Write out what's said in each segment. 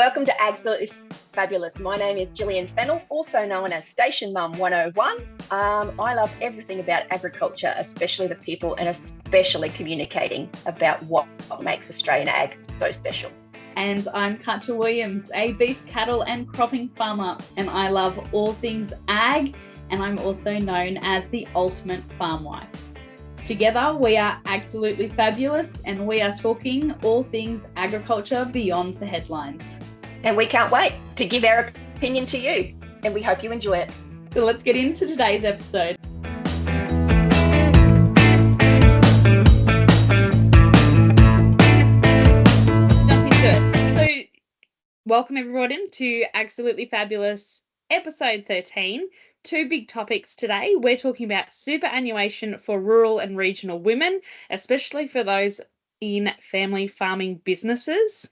Welcome to Absolutely Fabulous. My name is Gillian, also known as Station Mum 101. I love everything about agriculture, especially the people and especially communicating about what makes Australian ag so special. And I'm Katja Williams, a beef, cattle and cropping farmer, and I love all things ag, and I'm also known as the ultimate farm wife. Together, we are Absolutely Fabulous, and we are talking all things agriculture beyond the headlines. And we can't wait to give our opinion to you, and we hope you enjoy it. So let's get into today's episode. Jump into it. So, welcome everyone to Absolutely Fabulous, episode 13. Two big topics today. We're talking about superannuation for rural and regional women, especially for those in family farming businesses.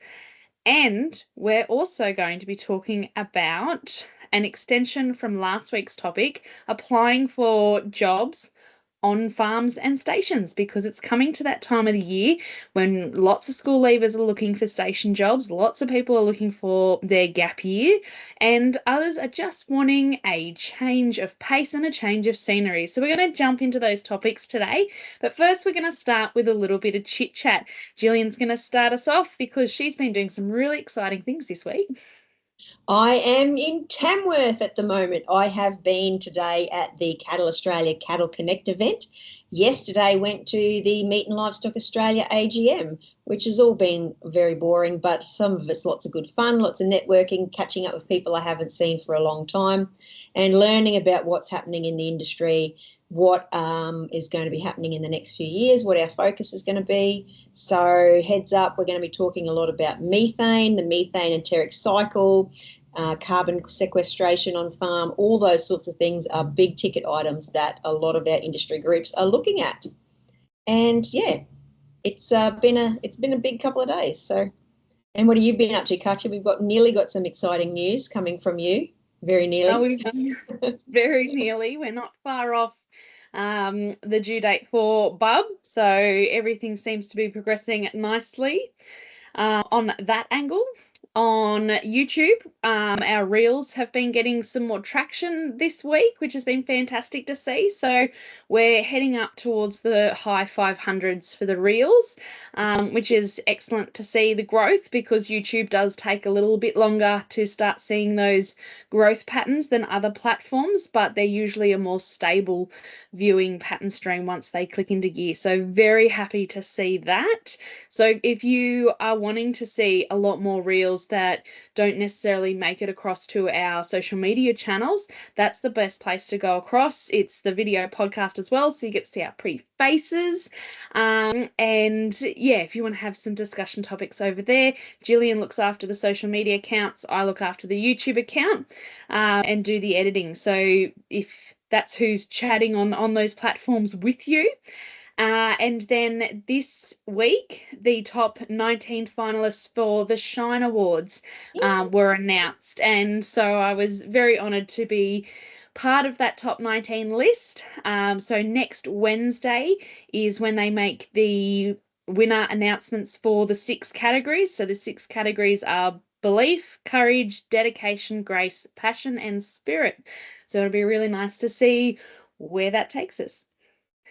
And we're also going to be talking about an extension from last week's topic, applying for jobs on farms and stations, because it's coming to that time of the year when lots of school leavers are looking for station jobs, lots of people are looking for their gap year, and others are just wanting a change of pace and a change of scenery. So we're going to jump into those topics today, but first we're going to start with a little bit of chit chat. Gillian's going to start us off because she's been doing some really exciting things this week. I am in Tamworth at the moment. I have been today at the Cattle Australia Cattle Connect event. Yesterday went to the Meat and Livestock Australia AGM, which has all been very boring, but some of it's lots of good fun, lots of networking, catching up with people I haven't seen for a long time, and learning about what's happening in the industry, what is going to be happening in the next few years, what our focus is going to be. So heads up, we're going to be talking a lot about methane, the methane enteric cycle, carbon sequestration on farm. All those sorts of things are big ticket items that a lot of our industry groups are looking at. And yeah, it's been a big couple of days. So, and what have you been up to, Katja? We've nearly got some exciting news coming from you. Very nearly. Oh, very nearly. We're not far off the due date for Bub, so everything seems to be progressing nicely on that angle. On YouTube, our reels have been getting some more traction this week, which has been fantastic to see. So we're heading up towards the high 500s for the reels, which is excellent to see the growth, because YouTube does take a little bit longer to start seeing those growth patterns than other platforms, but they're usually a more stable viewing pattern stream once they click into gear. So very happy to see that. So if you are wanting to see a lot more reels that don't necessarily make it across to our social media channels, that's the best place to go across. It's the video podcast as well, so you get to see our pretty faces. And yeah, if you want to have some discussion topics over there, Gillian looks after the social media accounts, I look after the YouTube account and do the editing. So if that's who's chatting on those platforms with you. And then this week, the top 19 finalists for the Shine Awards were announced. And so I was very honoured to be part of that top 19 list. So next Wednesday is when they make the winner announcements for the 6 categories. So the 6 categories are belief, courage, dedication, grace, passion, and spirit. So it'll be really nice to see where that takes us.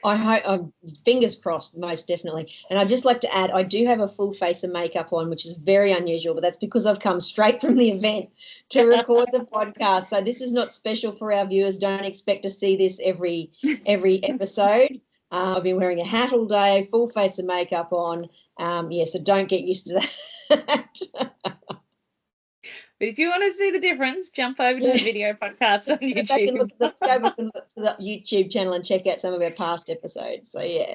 I hope, fingers crossed, most definitely. And I'd just like to add, I do have a full face of makeup on, which is very unusual, but that's because I've come straight from the event to record the podcast. So this is not special for our viewers. Don't expect to see this every episode. I've been wearing a hat all day, full face of makeup on. So don't get used to that. But if you want to see the difference, jump over to the video podcast on YouTube. Go back and look to the YouTube channel and check out some of our past episodes. So, yeah.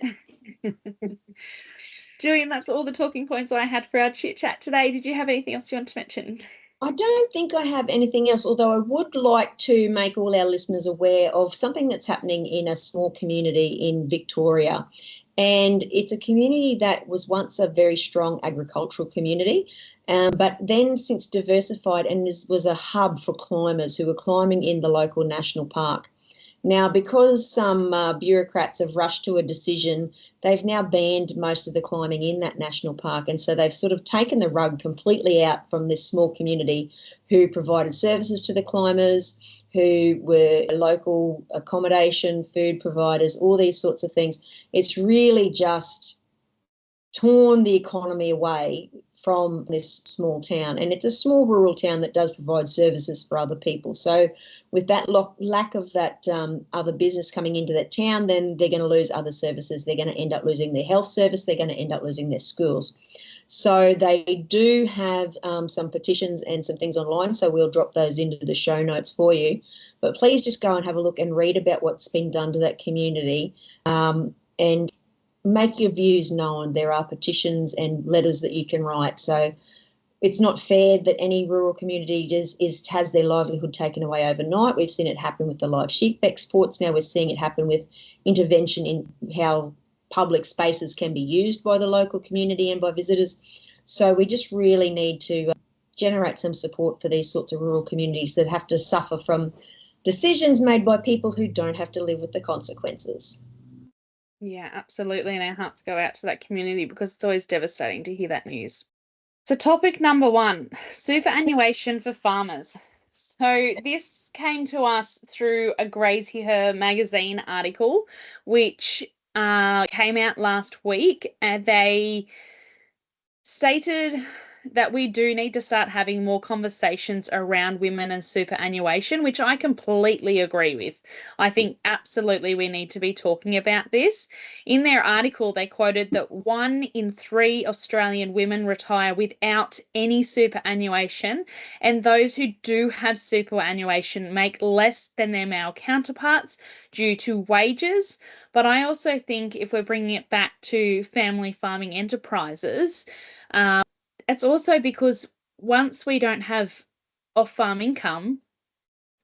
Gillian, that's all the talking points I had for our chit chat today. Did you have anything else you want to mention? I don't think I have anything else, although I would like to make all our listeners aware of something that's happening in a small community in Victoria. And it's a community that was once a very strong agricultural community, but then since diversified, and this was a hub for climbers who were climbing in the local national park. Now, because some bureaucrats have rushed to a decision, they've now banned most of the climbing in that national park. And so they've sort of taken the rug completely out from this small community who provided services to the climbers, who were local accommodation, food providers, all these sorts of things. It's really just torn the economy away from this small town. And it's a small rural town that does provide services for other people. So with that lack of that other business coming into that town, then they're going to lose other services. They're going to end up losing their health service. They're going to end up losing their schools. So they do have some petitions and some things online. So we'll drop those into the show notes for you. But please just go and have a look and read about what's been done to that community, and make your views known. There are petitions and letters that you can write. So it's not fair that any rural community has their livelihood taken away overnight. We've seen it happen with the live sheep exports. Now we're seeing it happen with intervention in how public spaces can be used by the local community and by visitors. So we just really need to generate some support for these sorts of rural communities that have to suffer from decisions made by people who don't have to live with the consequences. Yeah, absolutely. And our hearts go out to that community because it's always devastating to hear that news. So topic number 1, superannuation for farmers. So this came to us through a Grazie Her magazine article, which came out last week, and they stated that we do need to start having more conversations around women and superannuation, which I completely agree with. I think absolutely we need to be talking about this. In their article, they quoted that 1 in 3 Australian women retire without any superannuation, and those who do have superannuation make less than their male counterparts due to wages. But I also think if we're bringing it back to family farming enterprises, it's also because once we don't have off-farm income,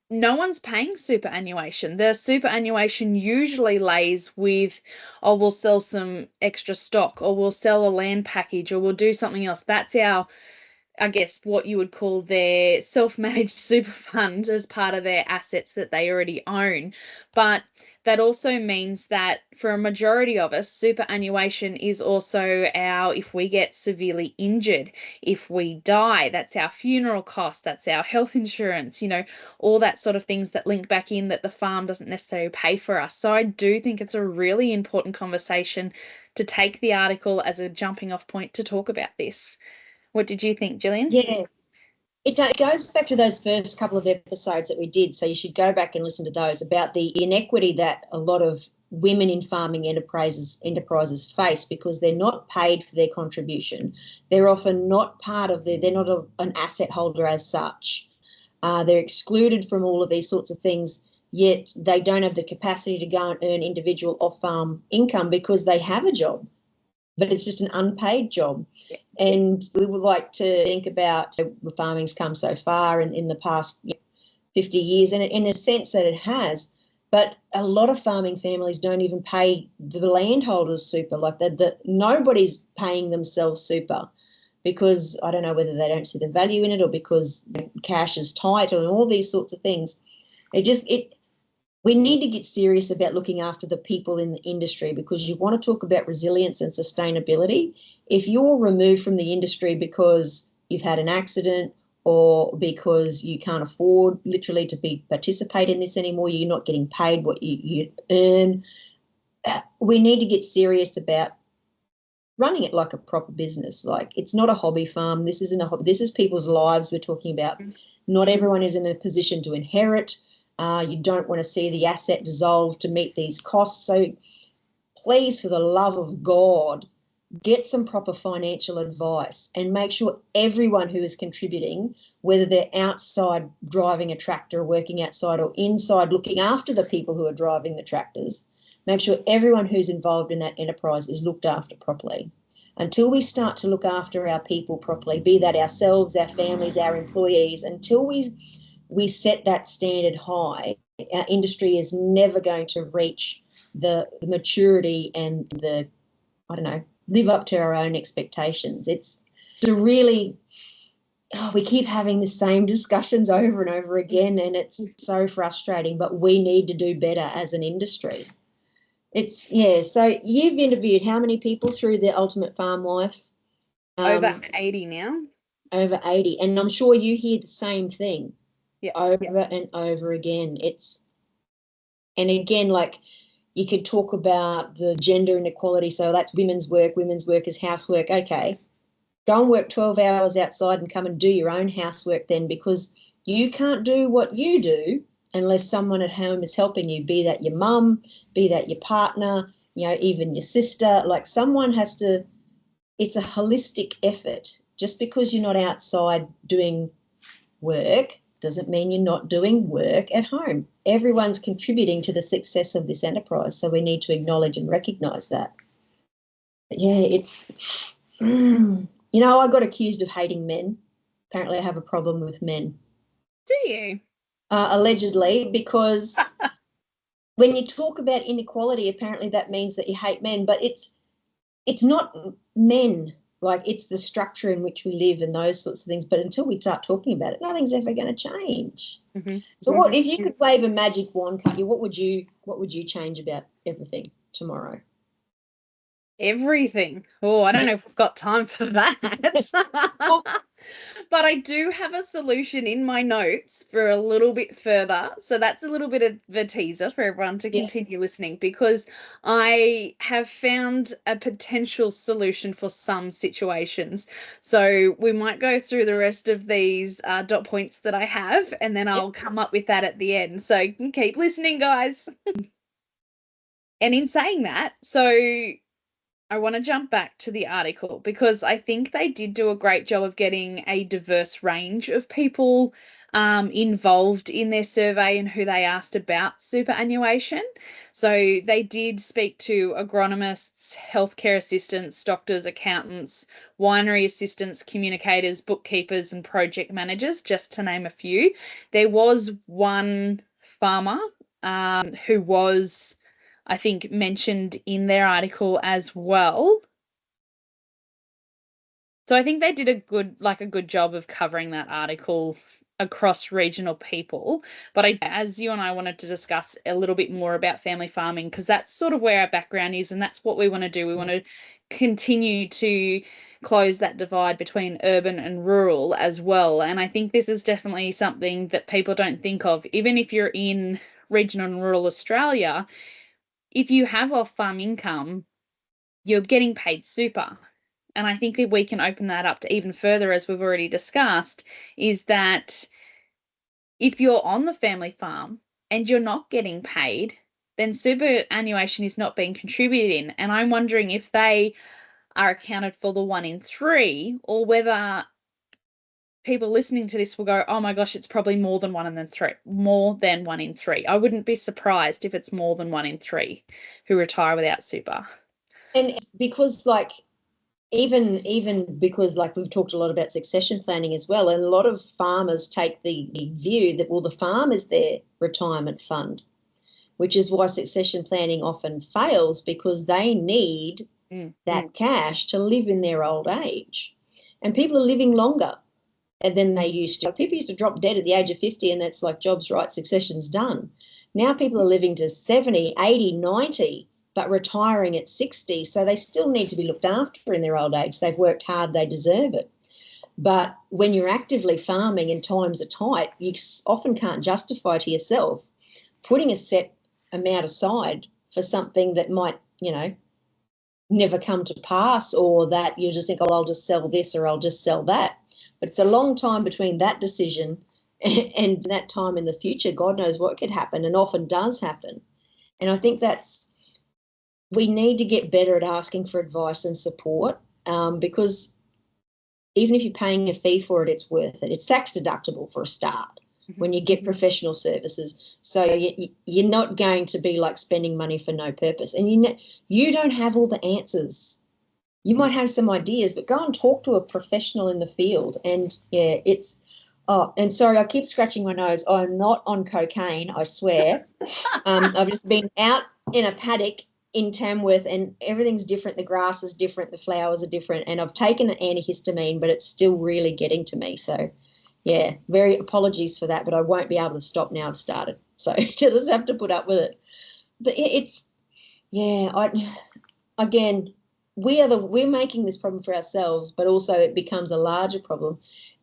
no one's paying superannuation. The superannuation usually lays with, oh, we'll sell some extra stock, or we'll sell a land package, or we'll do something else. That's our, I guess, what you would call their self-managed super fund as part of their assets that they already own. But that also means that for a majority of us, superannuation is also our, if we get severely injured, if we die, that's our funeral cost, that's our health insurance, all that sort of things that link back in that the farm doesn't necessarily pay for us. So I do think it's a really important conversation to take the article as a jumping off point to talk about this. What did you think, Gillian? Yeah, it goes back to those first couple of episodes that we did. So you should go back and listen to those about the inequity that a lot of women in farming enterprises face because they're not paid for their contribution. They're often not part of they're not an asset holder as such. They're excluded from all of these sorts of things, yet they don't have the capacity to go and earn individual off-farm income because they have a job, but it's just an unpaid job. Yeah. And we would like to think about farming's come so far in the past 50 years, and in a sense that it has, but a lot of farming families don't even pay the landholders super, like nobody's paying themselves super because I don't know whether they don't see the value in it or because cash is tight or all these sorts of things. We need to get serious about looking after the people in the industry because you want to talk about resilience and sustainability. If you're removed from the industry because you've had an accident or because you can't afford literally to participate in this anymore, you're not getting paid what you earn, we need to get serious about running it like a proper business. Like it's not a hobby farm. This isn't a hobby. This is people's lives we're talking about. Not everyone is in a position to inherit. You don't want to see the asset dissolve to meet these costs. So please, for the love of God, get some proper financial advice and make sure everyone who is contributing, whether they're outside driving a tractor, working outside, or inside looking after the people who are driving the tractors, make sure everyone who's involved in that enterprise is looked after properly. Until we start to look after our people properly, be that ourselves, our families, our employees, until we set that standard high, our industry is never going to reach the maturity and live up to our own expectations. It's a really we keep having the same discussions over and over again, and it's so frustrating, but we need to do better as an industry. So you've interviewed how many people through the Ultimate Farm Wife? Over 80 now. Over 80. And I'm sure you hear the same thing over and over again. And again, like, you could talk about the gender inequality. So that's women's work is housework. Okay, go and work 12 hours outside and come and do your own housework then, because you can't do what you do unless someone at home is helping you, be that your mum, be that your partner, even your sister. Like, someone has to, it's a holistic effort. Just because you're not outside doing work doesn't mean you're not doing work at home. Everyone's contributing to the success of this enterprise, so we need to acknowledge and recognise that. But it's, I got accused of hating men. Apparently I have a problem with men. Do you? Allegedly, because when you talk about inequality, apparently that means that you hate men, but it's not men. Like, it's the structure in which we live and those sorts of things. But until we start talking about it, nothing's ever going to change. Mm-hmm. So what if you could wave a magic wand, Katya, what would you change about everything tomorrow? Everything. Oh, I don't know if we've got time for that. But I do have a solution in my notes for a little bit further. So that's a little bit of a teaser for everyone to continue listening, because I have found a potential solution for some situations. So we might go through the rest of these dot points that I have, and then I'll come up with that at the end. So keep listening, guys. And in saying that, so I want to jump back to the article, because I think they did do a great job of getting a diverse range of people involved in their survey and who they asked about superannuation. So they did speak to agronomists, healthcare assistants, doctors, accountants, winery assistants, communicators, bookkeepers, and project managers, just to name a few. There was one farmer who was, I think, mentioned in their article as well. So I think they did a good job of covering that article across regional people. But as you and I wanted to discuss a little bit more about family farming, because that's sort of where our background is, and that's what we want to do. We want to continue to close that divide between urban and rural as well. And I think this is definitely something that people don't think of. Even if you're in regional and rural Australia, if you have off-farm income, you're getting paid super. And I think we can open that up to even further, as we've already discussed, is that if you're on the family farm and you're not getting paid, then superannuation is not being contributed in. And I'm wondering if they are accounted for the 1 in 3, or whether people listening to this will go, oh my gosh, it's probably more than 1 in 3. More than 1 in 3. I wouldn't be surprised if it's more than 1 in 3 who retire without super. And because, like, even because, like, we've talked a lot about succession planning as well, and a lot of farmers take the view that, well, the farm is their retirement fund, which is why succession planning often fails, because they need that cash to live in their old age. And people are living longer than they used to. People used to drop dead at the age of 50, and that's like, jobs right, succession's done. Now people are living to 70, 80, 90, but retiring at 60. So they still need to be looked after in their old age. They've worked hard, they deserve it. But when you're actively farming and times are tight, you often can't justify to yourself putting a set amount aside for something that might, never come to pass, or that you just think, oh, I'll just sell this or I'll just sell that. But it's a long time between that decision and that time in the future. God knows what could happen, and often does happen. And I think we need to get better at asking for advice and support, because even if you're paying a fee for it, it's worth it. It's tax deductible for a start when you get professional services. So you're not going to be like spending money for no purpose. And you don't have all the answers. You might have some ideas, but go and talk to a professional in the field. And and sorry, I keep scratching my nose. I'm not on cocaine, I swear. I've just been out in a paddock in Tamworth, and everything's different. The grass is different, the flowers are different, and I've taken an antihistamine, but it's still really getting to me. So, yeah, very apologies for that, but I won't be able to stop now. I've started, so I just have to put up with it. But it's, yeah, again, we're making this problem for ourselves, but also it becomes a larger problem.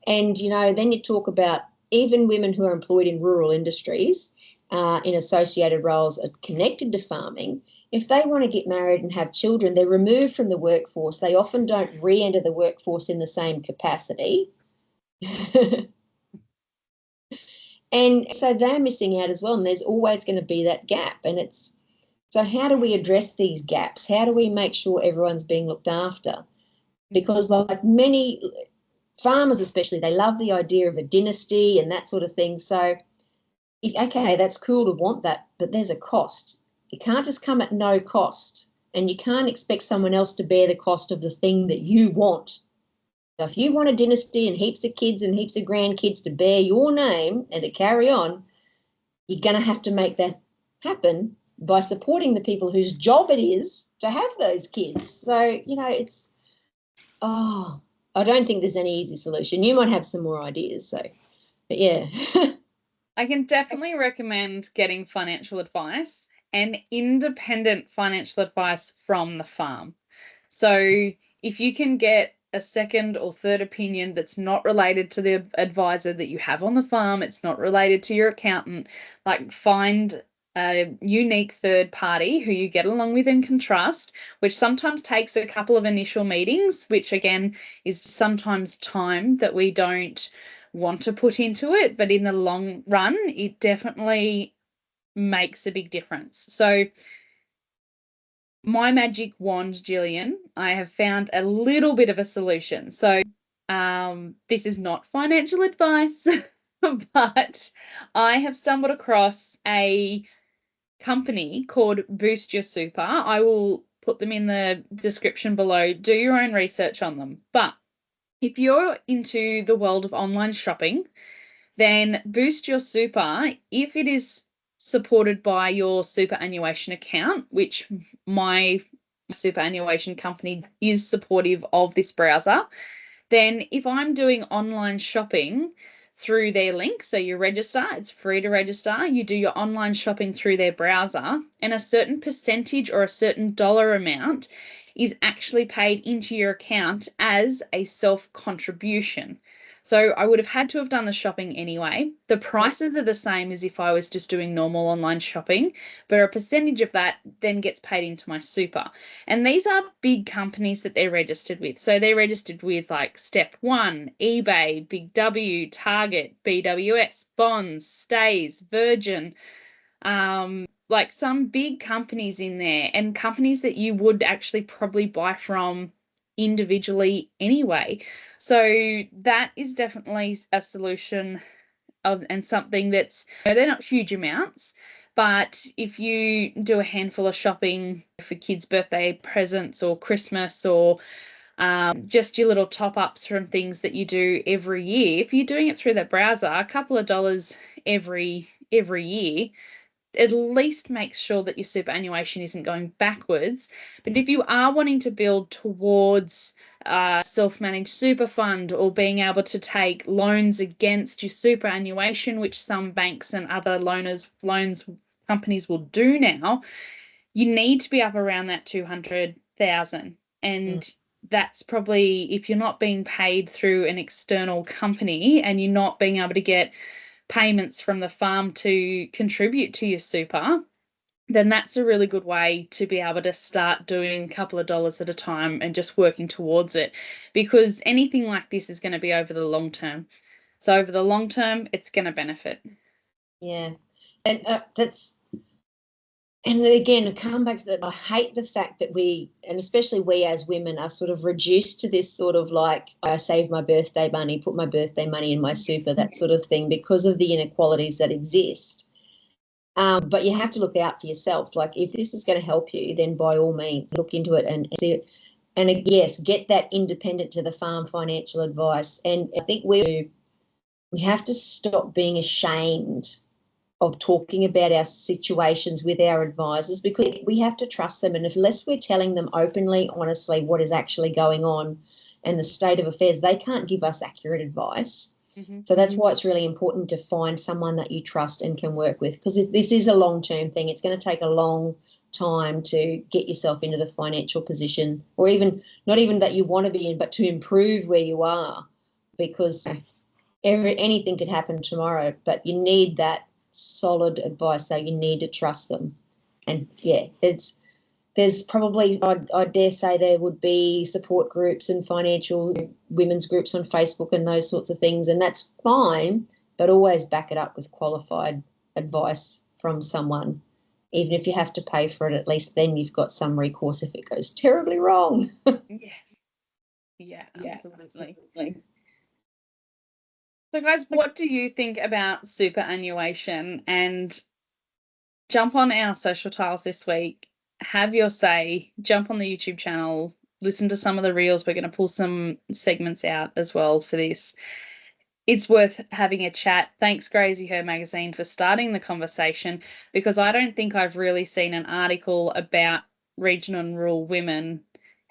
And, you know, then you talk about even women who are employed in rural industries, in associated roles are connected to farming. If they want to get married and have children, they're removed from the workforce. They often don't re-enter the workforce in the same capacity. And so they're missing out as well. And there's always going to be that gap. And it's, so how do we address these gaps? How do we make sure everyone's being looked after? Because like many farmers especially, they love the idea of a dynasty and that sort of thing. So, okay, that's cool to want that, but there's a cost. It can't just come at no cost, and you can't expect someone else to bear the cost of the thing that you want. So if you want a dynasty and heaps of kids and heaps of grandkids to bear your name and to carry on, you're going to have to make that happen by supporting the people whose job it is to have those kids. So, you know, it's, I don't think there's any easy solution. You might have some more ideas. So, but yeah. I can definitely recommend getting financial advice and independent financial advice from the farm. So if you can get a second or third opinion that's not related to the advisor that you have on the farm, it's not related to your accountant, like find a unique third party who you get along with and can trust, which sometimes takes a couple of initial meetings, which again is sometimes time that we don't want to put into it, but in the long run, it definitely makes a big difference. So my magic wand, Gillian, I have found a little bit of a solution. So this is not financial advice, but I have stumbled across a company called Boost Your Super. I will put them in the description below. Do your own research on them. But if you're into the world of online shopping, then Boost Your Super, if it is supported by your superannuation account, which my superannuation company is supportive of this browser, then if I'm doing online shopping through their link, so you register, it's free to register, you do your online shopping through their browser, and a certain percentage or a certain dollar amount is actually paid into your account as a self-contribution. So I would have had to have done the shopping anyway. The prices are the same as if I was just doing normal online shopping, but a percentage of that then gets paid into my super. And these are big companies that they're registered with. So they're registered with like Step One, eBay, Big W, Target, BWS, Bonds, Stays, Virgin, like some big companies in there, and companies that you would actually probably buy from individually anyway. So that is definitely a solution and something that's, you know, they're not huge amounts, but if you do a handful of shopping for kids' birthday presents or Christmas or just your little top-ups from things that you do every year, if you're doing it through that browser, a couple of dollars every year at least makes sure that your superannuation isn't going backwards. But if you are wanting to build towards self-managed super fund or being able to take loans against your superannuation, which some banks and other loans companies will do now, you need to be up around that 200,000. And that's probably, if you're not being paid through an external company and you're not being able to get payments from the farm to contribute to your super, then that's a really good way to be able to start doing a couple of dollars at a time and just working towards it, because anything like this is going to be over the long term. So over the long term, it's going to benefit. Yeah, and and again, I come back to that. I hate the fact that we, and especially we as women, are sort of reduced to this sort of like, I save my birthday money, put my birthday money in my super, that sort of thing, because of the inequalities that exist. But you have to look out for yourself. Like, if this is going to help you, then by all means, look into it and see it. And yes, get that independent to the farm financial advice. And I think we have to stop being ashamed of talking about our situations with our advisors, because we have to trust them. And unless we're telling them openly, honestly, what is actually going on and the state of affairs, they can't give us accurate advice. Mm-hmm. So that's why it's really important to find someone that you trust and can work with, because this is a long-term thing. It's going to take a long time to get yourself into the financial position, or even not even that you want to be in, but to improve where you are, because anything could happen tomorrow, but you need that solid advice. So you need to trust them. And yeah, there's probably, I dare say there would be support groups and financial women's groups on Facebook and those sorts of things, and that's fine, but always back it up with qualified advice from someone. Even if you have to pay for it, at least then you've got some recourse if it goes terribly wrong. Yes. Yeah, absolutely. So guys, what do you think about superannuation? And jump on our social tiles this week, have your say, jump on the YouTube channel, listen to some of the reels. We're going to pull some segments out as well for this. It's worth having a chat. Thanks, Crazy Her Magazine, for starting the conversation, because I don't think I've really seen an article about regional and rural women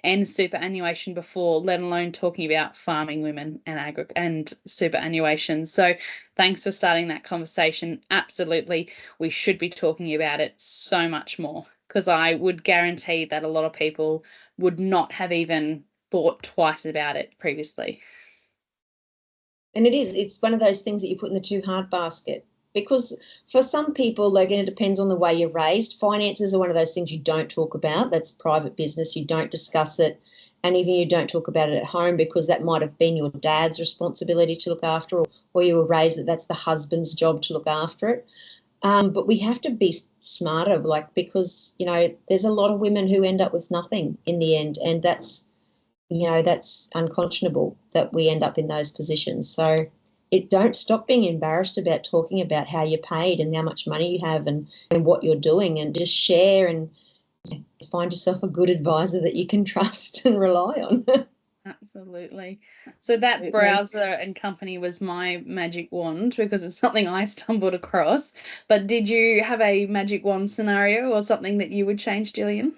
and superannuation before, let alone talking about farming women and superannuation. So thanks for starting that conversation. Absolutely, we should be talking about it so much more, because I would guarantee that a lot of people would not have even thought twice about it previously. And it's one of those things that you put in the too hard basket, because for some people, again, it depends on the way you're raised. Finances are one of those things you don't talk about. That's private business. You don't discuss it. And even you don't talk about it at home, because that might have been your dad's responsibility to look after, or you were raised that that's the husband's job to look after it. But we have to be smarter, because, there's a lot of women who end up with nothing in the end. And that's unconscionable that we end up in those positions. So don't stop being embarrassed about talking about how you're paid and how much money you have and what you're doing, and just share and find yourself a good advisor that you can trust and rely on. Absolutely. So that browser and company was my magic wand, because it's something I stumbled across. But did you have a magic wand scenario or something that you would change, Gillian?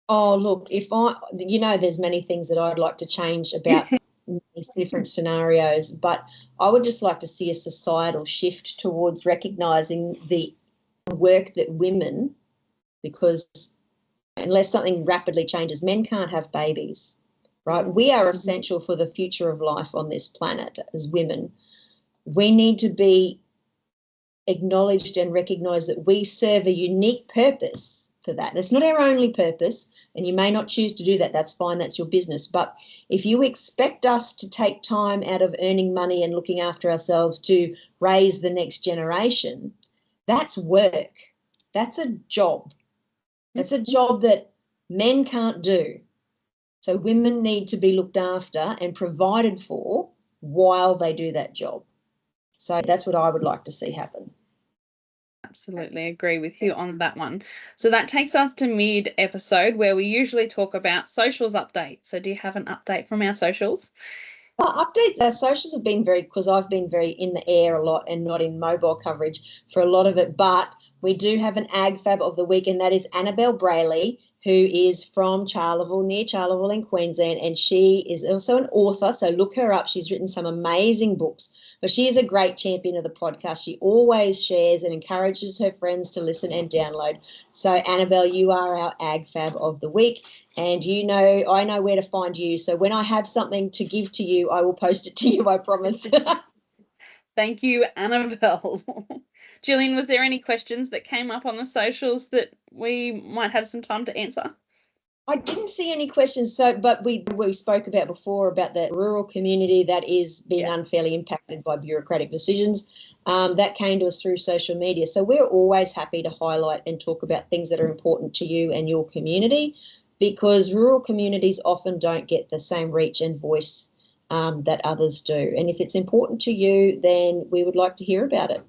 Oh, look, there's many things that I'd like to change about these different scenarios, but I would just like to see a societal shift towards recognising the work that women, because unless something rapidly changes, men can't have babies, right? We are essential for the future of life on this planet as women. We need to be acknowledged and recognised that we serve a unique purpose for that. That's not our only purpose, and you may not choose to do that. That's fine. That's your business. But if you expect us to take time out of earning money and looking after ourselves to raise the next generation, that's work. That's a job. That's a job that men can't do. So women need to be looked after and provided for while they do that job. So that's what I would like to see happen. Absolutely agree with you on that one. So that takes us to mid-episode, where we usually talk about socials updates. So do you have an update from our socials? Updates, our socials have been because I've been very in the air a lot and not in mobile coverage for a lot of it. But we do have an Ag Fab of the week, and that is Annabelle Brayley, who is from Charleville, near Charleville in Queensland, and she is also an author. So look her up. She's written some amazing books, but she is a great champion of the podcast. She always shares and encourages her friends to listen and download. So Annabelle, you are our Ag Fab of the week. And I know where to find you. So when I have something to give to you, I will post it to you, I promise. Thank you, Annabelle. Gillian, was there any questions that came up on the socials that we might have some time to answer? I didn't see any questions, but we spoke about before about the rural community that is being unfairly impacted by bureaucratic decisions. That came to us through social media. So we're always happy to highlight and talk about things that are important to you and your community, because rural communities often don't get the same reach and voice that others do. And if it's important to you, then we would like to hear about it.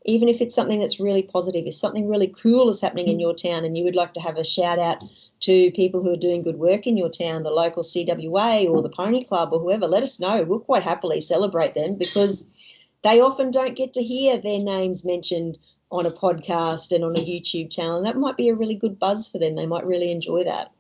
Even if it's something that's really positive, if something really cool is happening in your town and you would like to have a shout out to people who are doing good work in your town, the local CWA or the Pony Club or whoever, let us know. We'll quite happily celebrate them, because they often don't get to hear their names mentioned on a podcast and on a YouTube channel. And that might be a really good buzz for them. They might really enjoy that.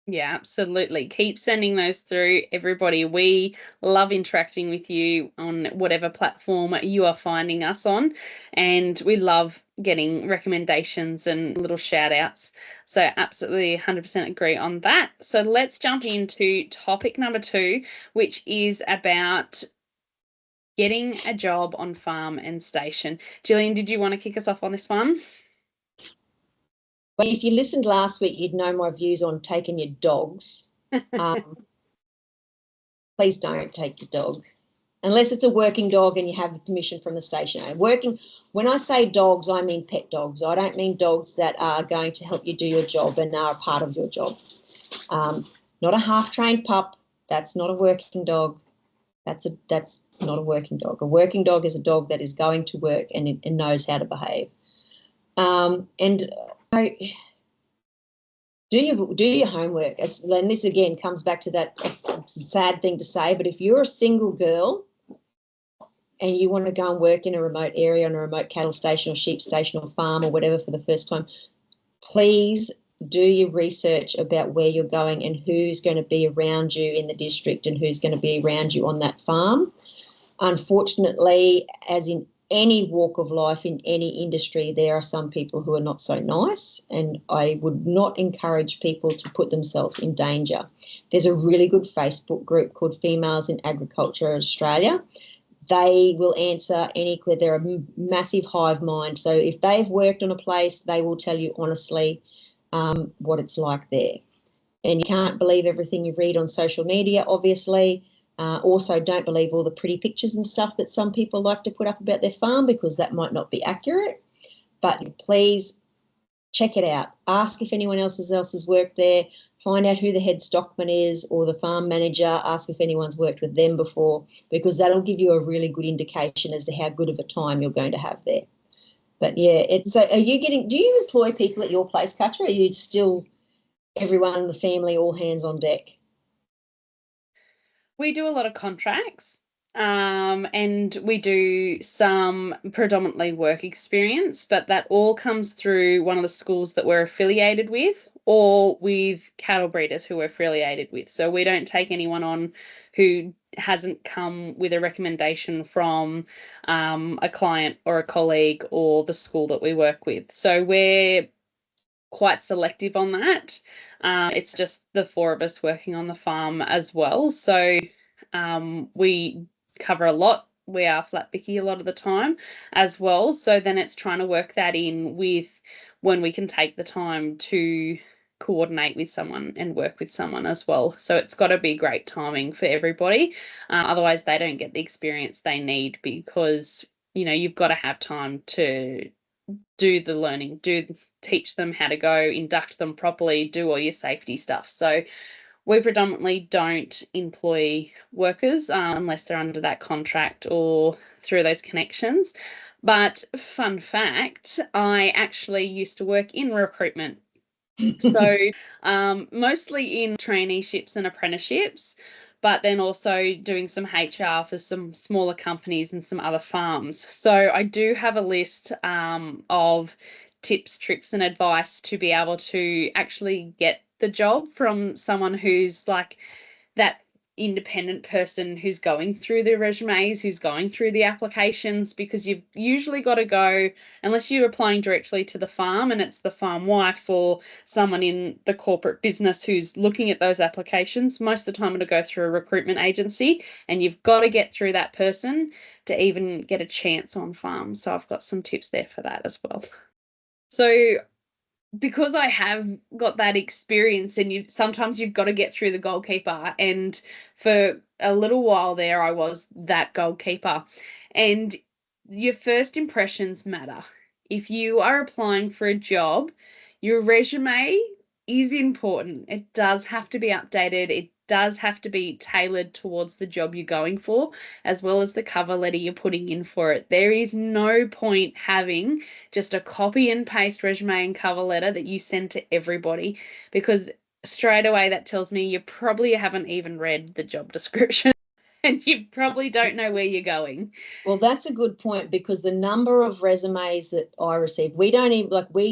Yeah, absolutely. Keep sending those through, everybody. We love interacting with you on whatever platform you are finding us on, and we love getting recommendations and little shout outs. So absolutely 100% agree on that. So let's jump into topic number 2, which is about getting a job on farm and station. Gillian, did you want to kick us off on this one? Well, if you listened last week, you'd know my views on taking your dogs. Please don't take your dog unless it's a working dog and you have permission from the station owner. When I say dogs, I mean pet dogs. I don't mean dogs that are going to help you do your job and are a part of your job. Not a half-trained pup. That's not a working dog. That's not a working dog. A working dog is a dog that is going to work and knows how to behave. Do your homework. And this again comes back to that. It's a sad thing to say, but if you're a single girl and you want to go and work in a remote area on a remote cattle station or sheep station or farm or whatever for the first time, please do your research about where you're going and who's going to be around you in the district and who's going to be around you on that farm. Unfortunately, as in any walk of life, in any industry, there are some people who are not so nice, and I would not encourage people to put themselves in danger. There's a really good Facebook group called Females in Agriculture Australia. They will answer they're a massive hive mind. So if they've worked on a place, they will tell you honestly what it's like there. And you can't believe everything you read on social media, obviously. Also, don't believe all the pretty pictures and stuff that some people like to put up about their farm, because that might not be accurate. But please check it out. Ask if anyone else has worked there. Find out who the head stockman is or the farm manager. Ask if anyone's worked with them before, because that'll give you a really good indication as to how good of a time you're going to have there. But yeah, do you employ people at your place, Katja? Or are you still everyone in the family, all hands on deck? We do a lot of contracts, and we do some predominantly work experience, but that all comes through one of the schools that we're affiliated with or with cattle breeders who we're affiliated with. So we don't take anyone on who hasn't come with a recommendation from a client or a colleague or the school that we work with. So we're quite selective on that. It's just the 4 of us working on the farm as well. So we cover a lot. We are flat bicky a lot of the time as well. So then it's trying to work that in with when we can take the time to coordinate with someone and work with someone as well. So it's got to be great timing for everybody. Otherwise, they don't get the experience they need, because, you've got to have time to do the learning, teach them how to go, induct them properly, do all your safety stuff. So we predominantly don't employ workers unless they're under that contract or through those connections. But fun fact, I actually used to work in recruitment. So mostly in traineeships and apprenticeships, but then also doing some HR for some smaller companies and some other farms. So I do have a list of tips, tricks, and advice to be able to actually get the job from someone who's like that independent person who's going through the resumes, who's going through the applications, because you've usually got to go, unless you're applying directly to the farm and it's the farm wife or someone in the corporate business who's looking at those applications, most of the time it'll go through a recruitment agency, and you've got to get through that person to even get a chance on farm. So I've got some tips there for that as well. So because I have got that experience, and sometimes you've got to get through the goalkeeper, and for a little while there I was that goalkeeper, and your first impressions matter. If you are applying for a job, your resume is important. It does have to be updated. It does have to be tailored towards the job you're going for, as well as the cover letter you're putting in for it. There is no point having just a copy and paste resume and cover letter that you send to everybody, because straight away that tells me you probably haven't even read the job description. and you probably don't know where you're going. Well, that's a good point, because the number of resumes that I receive, we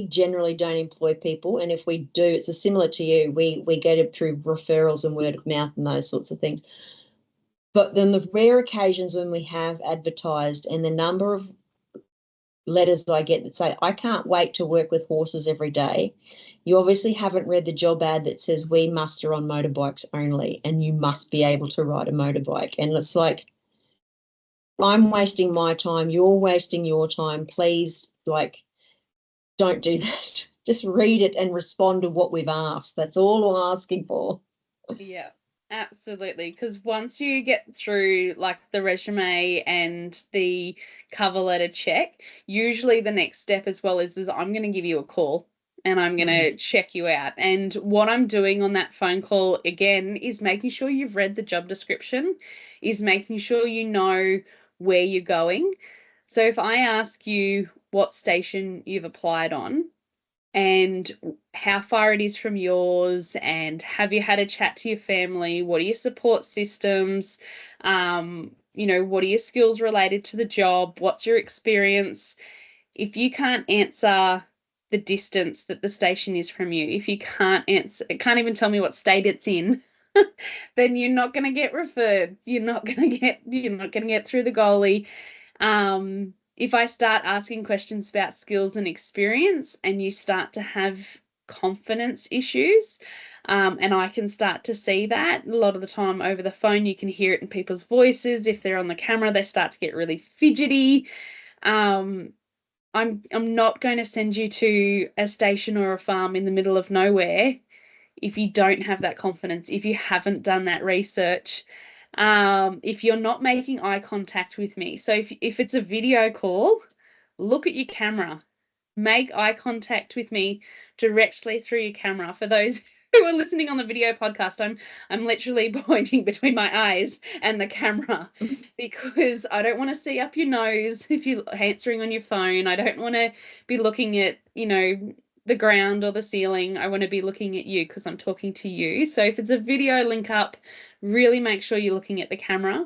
generally don't employ people. And if we do, it's similar to you. We get it through referrals and word of mouth and those sorts of things. But then the rare occasions when we have advertised, and the number of letters I get that say, I can't wait to work with horses every day. You obviously haven't read the job ad that says we muster on motorbikes only, and you must be able to ride a motorbike. And it's like, I'm wasting my time, you're wasting your time. Please, don't do that. Just read it and respond to what we've asked. That's all I'm asking for. Yeah, absolutely. Because once you get through the resume and the cover letter check, usually the next step as well is I'm going to give you a call and I'm going to check you out. And what I'm doing on that phone call, again, is making sure you've read the job description, is making sure you know where you're going. So if I ask you what station you've applied on and how far it is from yours, and have you had a chat to your family, what are your support systems, what are your skills related to the job, what's your experience, if you can't answer the distance that the station is from you, if you can't even tell me what state it's in, then you're not going to get referred. You're not going to get through the goalie. If I start asking questions about skills and experience and you start to have confidence issues, and I can start to see that a lot of the time over the phone, you can hear it in people's voices. If they're on the camera, they start to get really fidgety. I'm not going to send you to a station or a farm in the middle of nowhere if you don't have that confidence, if you haven't done that research, if you're not making eye contact with me. So if it's a video call, look at your camera, make eye contact with me directly through your camera. For those who are listening on the video podcast, I'm literally pointing between my eyes and the camera because I don't want to see up your nose if you're answering on your phone. I don't want to be looking at, the ground or the ceiling. I want to be looking at you because I'm talking to you. So if it's a video link up, really make sure you're looking at the camera.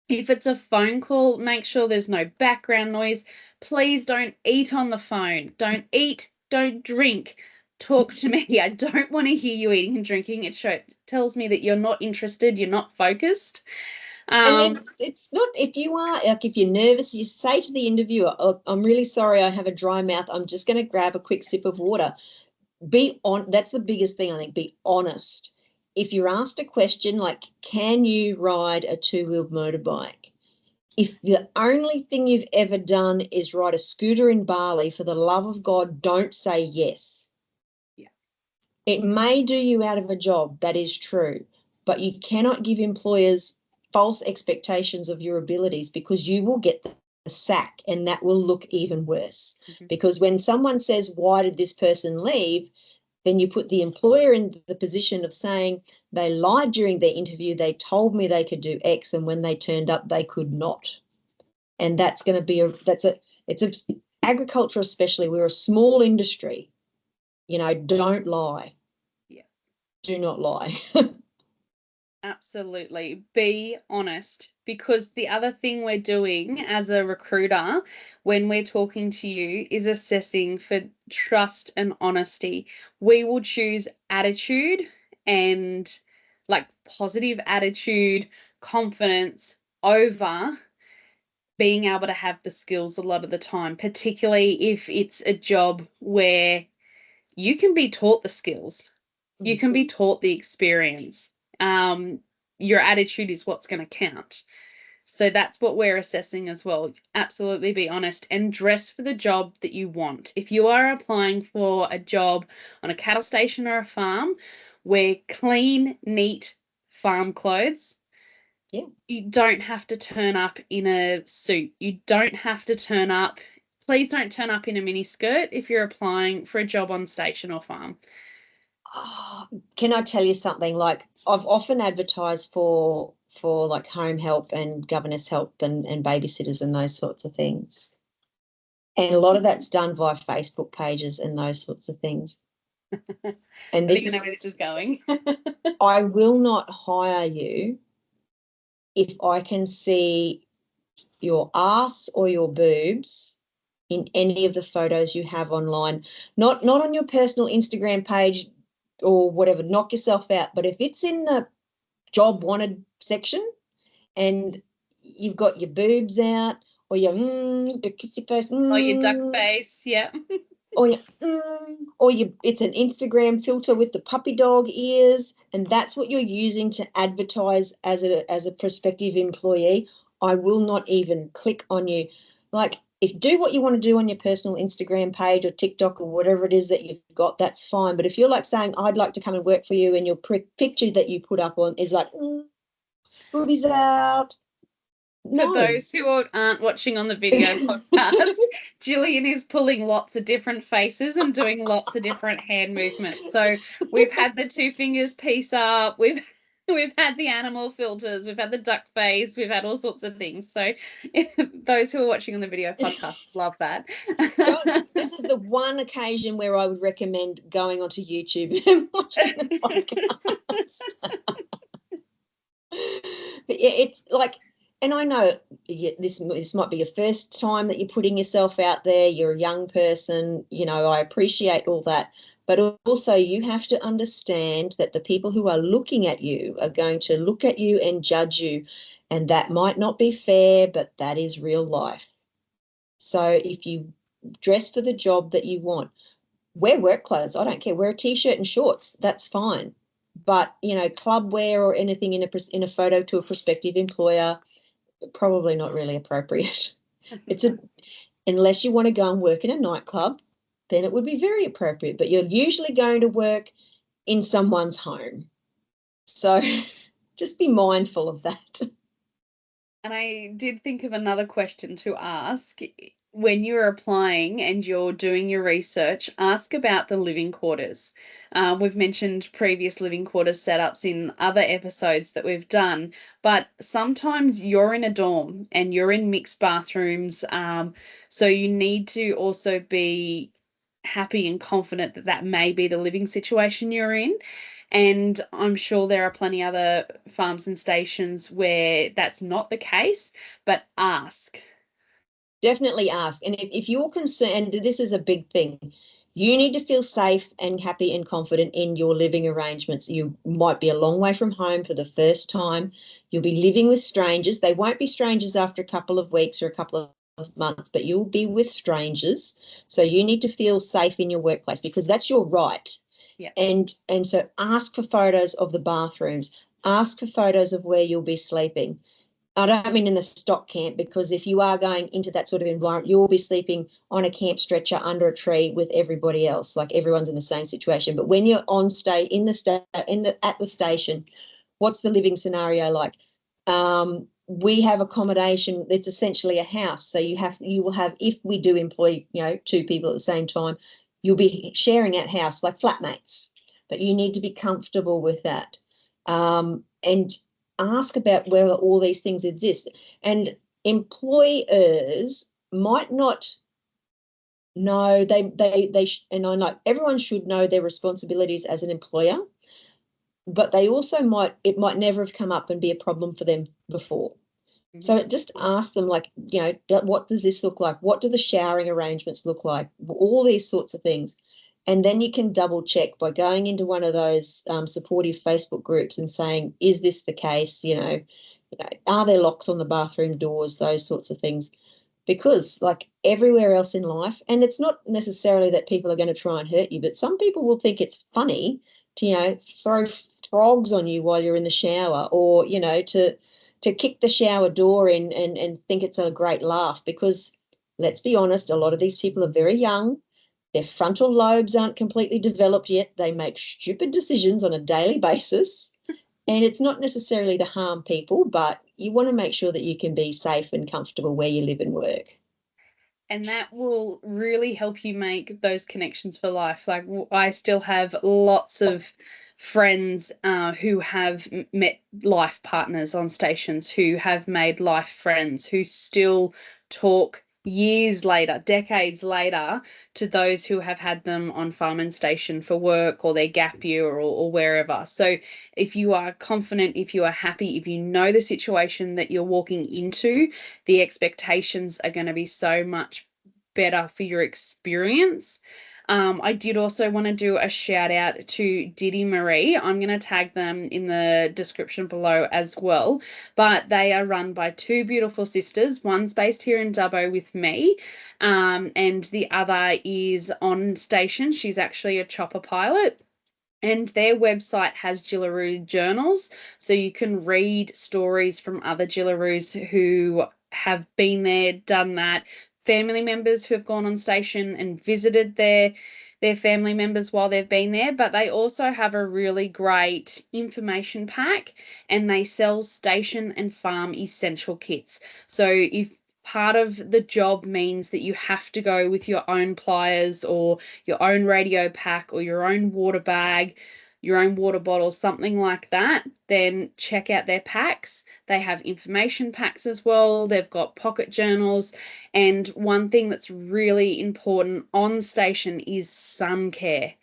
If it's a phone call, make sure there's no background noise. Please don't eat on the phone. Don't eat, don't drink. Talk to me. I don't want to hear you eating and drinking. It tells me that you're not interested, you're not focused. And it's not, if you are, if you're nervous, you say to the interviewer, oh, I'm really sorry, I have a dry mouth. I'm just going to grab a quick sip of water. That's the biggest thing, I think, be honest. If you're asked a question like, can you ride a two-wheeled motorbike? If the only thing you've ever done is ride a scooter in Bali, for the love of God, don't say yes. Yeah. It may do you out of a job, that is true, but you cannot give employers false expectations of your abilities, because you will get the sack, and that will look even worse. Because when someone says, why did this person leave, then you put the employer in the position of saying, they lied during their interview, they told me they could do X, and when they turned up, they could not. And that's going to be agriculture especially, we're a small industry. Don't lie. Yeah. Do not lie. Absolutely. Be honest, because the other thing we're doing as a recruiter when we're talking to you is assessing for trust and honesty. We will choose attitude and positive attitude, confidence over being able to have the skills a lot of the time, particularly if it's a job where you can be taught the skills, you can be taught the experience. Your attitude is what's going to count. So that's what we're assessing as well. Absolutely be honest and dress for the job that you want. If you are applying for a job on a cattle station or a farm, wear clean, neat farm clothes. Yeah. You don't have to turn up in a suit. You don't have to turn up. Please don't turn up in a mini skirt if you're applying for a job on station or farm. Oh, can I tell you something? I've often advertised for home help and governess help and babysitters and those sorts of things. And a lot of that's done via Facebook pages and those sorts of things. And I think I know where this is going. I will not hire you if I can see your ass or your boobs in any of the photos you have online, not on your personal Instagram page or whatever, knock yourself out. But if it's in the job wanted section and you've got your boobs out or your the kissy face, or your duck face, yeah. or it's an Instagram filter with the puppy dog ears, and that's what you're using to advertise as a prospective employee, I will not even click on you. Like, if do what you want to do on your personal Instagram page or TikTok or whatever it is that you've got, that's fine. But if you're like saying, I'd like to come and work for you, and your picture that you put up on is like, boobies out. For those who aren't watching on the video podcast, Gillian is pulling lots of different faces and doing lots of different hand movements. So we've had the 2 fingers peace up, we've had the animal filters, we've had the duck face, we've had all sorts of things. So those who are watching on the video podcast love that. This is the one occasion where I would recommend going onto YouTube and watching the podcast. But yeah, it's like, and I know this might be your first time that you're putting yourself out there. You're a young person, I appreciate all that. But also you have to understand that the people who are looking at you are going to look at you and judge you. And that might not be fair, but that is real life. So if you dress for the job that you want, wear work clothes. I don't care. Wear a T-shirt and shorts. That's fine. But, club wear or anything in a photo to a prospective employer, probably not really appropriate. Unless you want to go and work in a nightclub, then it would be very appropriate. But you're usually going to work in someone's home. So just be mindful of that. And I did think of another question to ask. When you're applying and you're doing your research, ask about the living quarters. We've mentioned previous living quarters setups in other episodes that we've done, but sometimes you're in a dorm and you're in mixed bathrooms, so you need to also be happy and confident that that may be the living situation you're in. And I'm sure there are plenty other farms and stations where that's not the case, but ask. Definitely ask. And if you're concerned, this is a big thing, you need to feel safe and happy and confident in your living arrangements. You might be a long way from home for the first time. You'll be living with strangers. They won't be strangers after a couple of weeks or a couple of months, but you'll be with strangers. So you need to feel safe in your workplace because that's your right. Yeah. And so ask for photos of the bathrooms. Ask for photos of where you'll be sleeping. I don't mean in the stock camp, because if you are going into that sort of environment, you'll be sleeping on a camp stretcher under a tree with everybody else, like everyone's in the same situation. But when you're on stay at the station, what's the living scenario like? We have accommodation. It's essentially a house. So you will have, if we do employ, 2 people at the same time, you'll be sharing that house like flatmates, but you need to be comfortable with that. And ask about whether all these things exist. And employers might not know, and I know everyone should know their responsibilities as an employer, but they also it might never have come up and be a problem for them before. Mm-hmm. So just ask them, like, what does this look like? What do the showering arrangements look like? All these sorts of things. And then you can double check by going into one of those supportive Facebook groups and saying, is this the case? Are there locks on the bathroom doors? Those sorts of things. Because like everywhere else in life, and it's not necessarily that people are going to try and hurt you, but some people will think it's funny to, throw frogs on you while you're in the shower, or, to kick the shower door in and think it's a great laugh. Because let's be honest, a lot of these people are very young. Their frontal lobes aren't completely developed yet. They make stupid decisions on a daily basis. And it's not necessarily to harm people, but you want to make sure that you can be safe and comfortable where you live and work. And that will really help you make those connections for life. Like, I still have lots of friends who have met life partners on stations, who have made life friends, who still talk years later, decades later, to those who have had them on farm and station for work or their gap year or wherever. So if you are confident, if you are happy, if you know the situation that you're walking into, the expectations are going to be so much better for your experience. I did also want to do a shout out to Diddy Marie. I'm going to tag them in the description below as well. But they are run by two beautiful sisters. One's based here in Dubbo with me, and the other is on station. She's actually a chopper pilot. And their website has Jillaroo journals, so you can read stories from other Jillaroos who have been there, done that, family members who have gone on station and visited their family members while they've been there. But they also have a really great information pack, and they sell station and farm essential kits. So if part of the job means that you have to go with your own pliers or your own radio pack or your own water bag, your own water bottle, something like that, then check out their packs. They have information packs as well. They've got pocket journals. And one thing that's really important on station is sun care.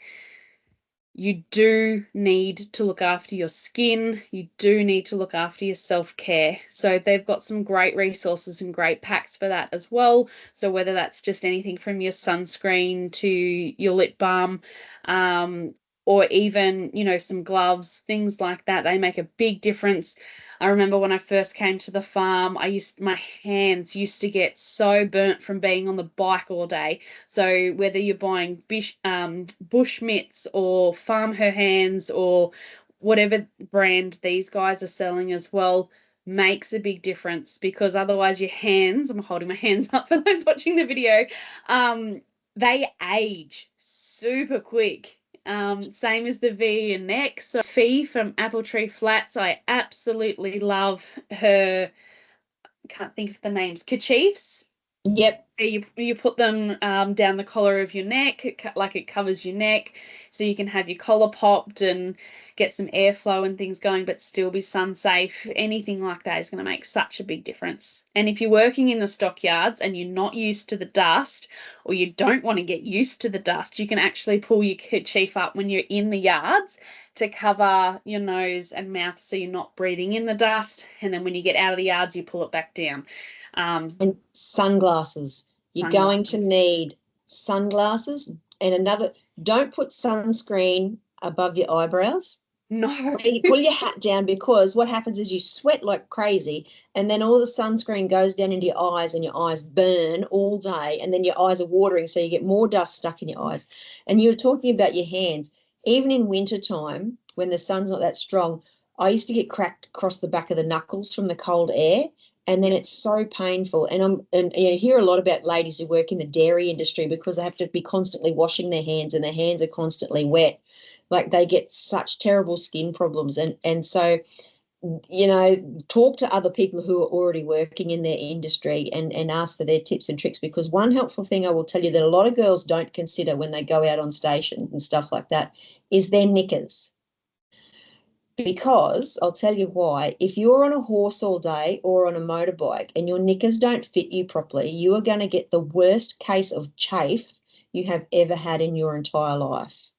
You do need to look after your skin. You do need to look after your self-care. So they've got some great resources and great packs for that as well. So whether that's just anything from your sunscreen to your lip balm, or even, you know, some gloves, things like that, they make a big difference. I remember when I first came to the farm, my hands used to get so burnt from being on the bike all day. So whether you're buying bush mitts or Farm Her Hands or whatever brand these guys are selling as well, makes a big difference, because otherwise your hands, I'm holding my hands up for those watching the video, they age super quick. Same as the V and neck. So Fee from Apple Tree Flats, I absolutely love her. Can't think of the names. Kerchiefs. Yep. You put them down the collar of your neck, like it covers your neck, so you can have your collar popped and get some airflow and things going, but still be sun safe. Anything like that is going to make such a big difference. And if you're working in the stockyards and you're not used to the dust, or you don't want to get used to the dust, you can actually pull your kerchief up when you're in the yards to cover your nose and mouth so you're not breathing in the dust. And then when you get out of the yards, you pull it back down. And sunglasses. You're going to need sunglasses, and don't put sunscreen above your eyebrows. No. Pull your hat down, because what happens is you sweat like crazy, and then all the sunscreen goes down into your eyes and your eyes burn all day, and then your eyes are watering, so you get more dust stuck in your eyes. And you were talking about your hands. Even in wintertime, when the sun's not that strong, I used to get cracked across the back of the knuckles from the cold air. And then it's so painful. And you hear a lot about ladies who work in the dairy industry, because they have to be constantly washing their hands, and their hands are constantly wet. Like, they get such terrible skin problems. And so, you know, talk to other people who are already working in their industry and ask for their tips and tricks, because one helpful thing I will tell you that a lot of girls don't consider when they go out on station and stuff like that is their knickers. Because I'll tell you why. If you're on a horse all day or on a motorbike and your knickers don't fit you properly, you are going to get the worst case of chafe you have ever had in your entire life.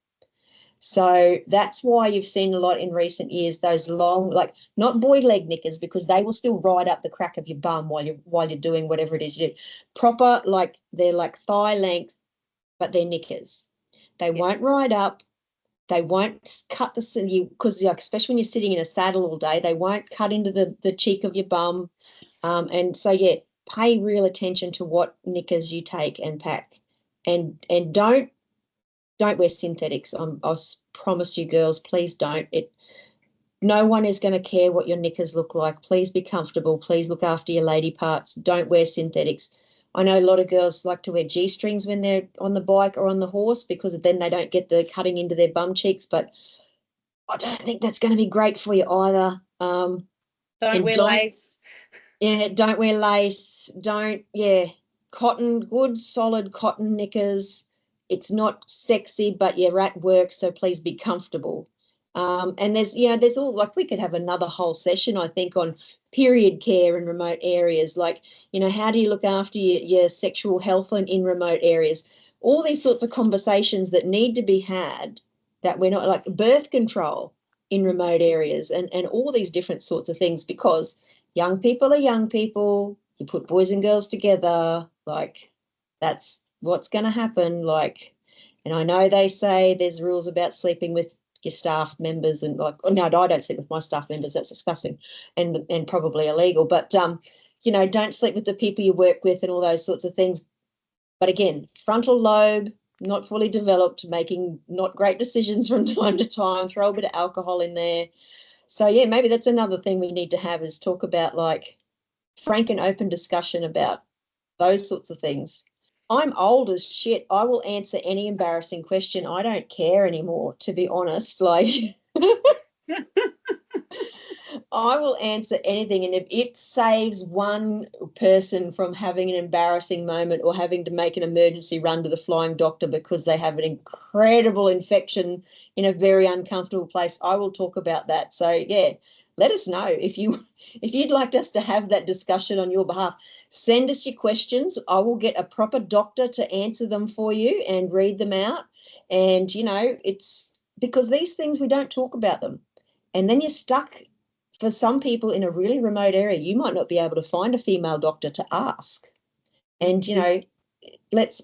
So that's why you've seen a lot in recent years, those long, like, not boy leg knickers, because they will still ride up the crack of your bum while you're doing whatever it is you do. Proper, like, they're like thigh length, but they're knickers. They won't ride up. They won't cut because, like, especially when you're sitting in a saddle all day, they won't cut into the cheek of your bum. And so, yeah, pay real attention to what knickers you take and pack, and don't wear synthetics. I promise you, girls, please don't. No one is going to care what your knickers look like. Please be comfortable. Please look after your lady parts. Don't wear synthetics. I know a lot of girls like to wear G-strings when they're on the bike or on the horse, because then they don't get the cutting into their bum cheeks, but I don't think that's going to be great for you either. Don't wear lace. Yeah, don't wear lace. Cotton, good solid cotton knickers. It's not sexy, but you're at work, so please be comfortable. And there's all, like, we could have another whole session, I think, on period care in remote areas. Like, how do you look after your sexual health in remote areas? All these sorts of conversations that need to be had, that we're not, like birth control in remote areas, and all these different sorts of things, because young people are young people. You put boys and girls together, like, that's what's going to happen. Like, and I know they say there's rules about sleeping with your staff members, and like, oh, no, I don't sleep with my staff members. That's disgusting and probably illegal. But don't sleep with the people you work with and all those sorts of things. But again, frontal lobe not fully developed, making not great decisions from time to time. Throw a bit of alcohol in there. So yeah, maybe that's another thing we need to have, is talk about, like, frank and open discussion about those sorts of things. I'm old as shit. I will answer any embarrassing question. I don't care anymore, to be honest. Like, I will answer anything. And if it saves one person from having an embarrassing moment or having to make an emergency run to the flying doctor because they have an incredible infection in a very uncomfortable place, I will talk about that. So yeah, let us know if you'd like us to have that discussion on your behalf. Send us your questions. I will get a proper doctor to answer them for you and read them out. And it's because these things, we don't talk about them. And then you're stuck. For some people in a really remote area, you might not be able to find a female doctor to ask. And let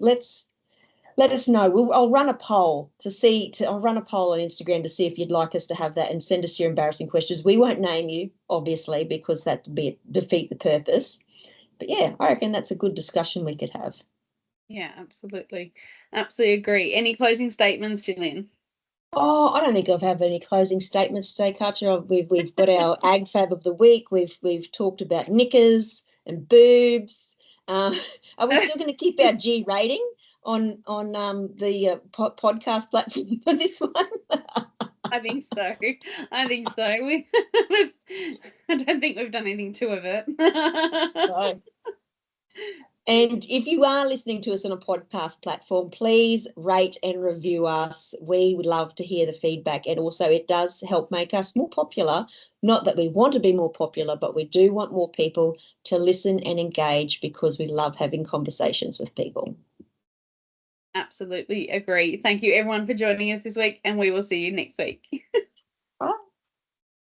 us know. I'll run a poll I'll run a poll on Instagram to see if you'd like us to have that, and send us your embarrassing questions. We won't name you, obviously, because that would defeat the purpose. But yeah, I reckon that's a good discussion we could have. Yeah, absolutely. Absolutely agree. Any closing statements, Gillian? Oh, I don't think I've had any closing statements today, Katja. We've got our ag fab of the week. We've talked about knickers and boobs. Are we still going to keep our G rating on the podcast platform for this one? I think so. I think so. I don't think we've done anything to it. No. And if you are listening to us on a podcast platform, please rate and review us. We would love to hear the feedback. And also, it does help make us more popular. Not that we want to be more popular, but we do want more people to listen and engage, because we love having conversations with people. Absolutely agree. Thank you, everyone, for joining us this week, and we will see you next week.